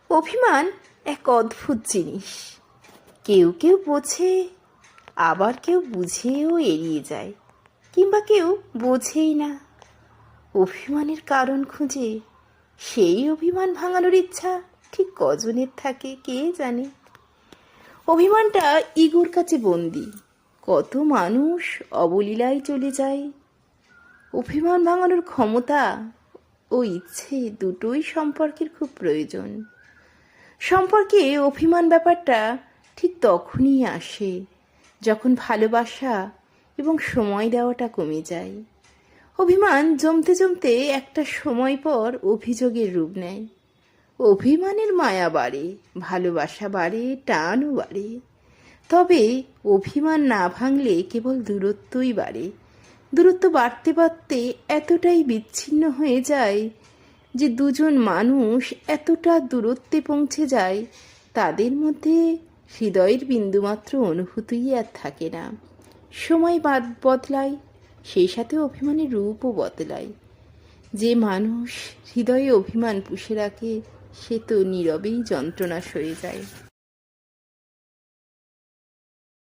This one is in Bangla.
অভিমান এক অদ্ভুত জিনিস। কেউ কেউ বোঝে, আবার কেউ বুঝেও এড়িয়ে যায়, কিংবা কেউ বোঝেই না। অভিমানের কারণ খুঁজে সেই অভিমান ভাঙানোর ইচ্ছা ঠিক কজনের থাকে কে জানে। অভিমানটা ইগোর কাছে বন্দি, কত মানুষ অবলীলায় চলে যায়। অভিমান ভাঙানোর ক্ষমতা ও ইচ্ছে দুটোই সম্পর্কের খুব প্রয়োজন। সম্পর্কে অভিমান ব্যাপারটা ঠিক তখনই আসে যখন ভালোবাসা এবং সময় দেওয়াটা কমে যায়। অভিমান জমতে জমতে একটা সময় পর অভিযোগের রূপ নেয়। অভিমানের মায়া বাড়ে, ভালোবাসা বাড়ে, টানও বাড়ে। তবে অভিমান না ভাঙলে কেবল দূরত্বই বাড়ে। দূরত্ব বাড়তে বাড়তে এতটাই বিচ্ছিন্ন হয়ে যায় যে দুজন মানুষ এতটা দূরত্বে পৌঁছে যায় তাদের মধ্যে হৃদয়ের বিন্দুমাত্র অনুভূতিই আর থাকে না। সময় বদলায়, সেই সাথে অভিমানের রূপও বদলায়। যে মানুষ হৃদয়ে অভিমান পুষে রাখে সে তো নীরবেই যন্ত্রণা সয়ে যায়।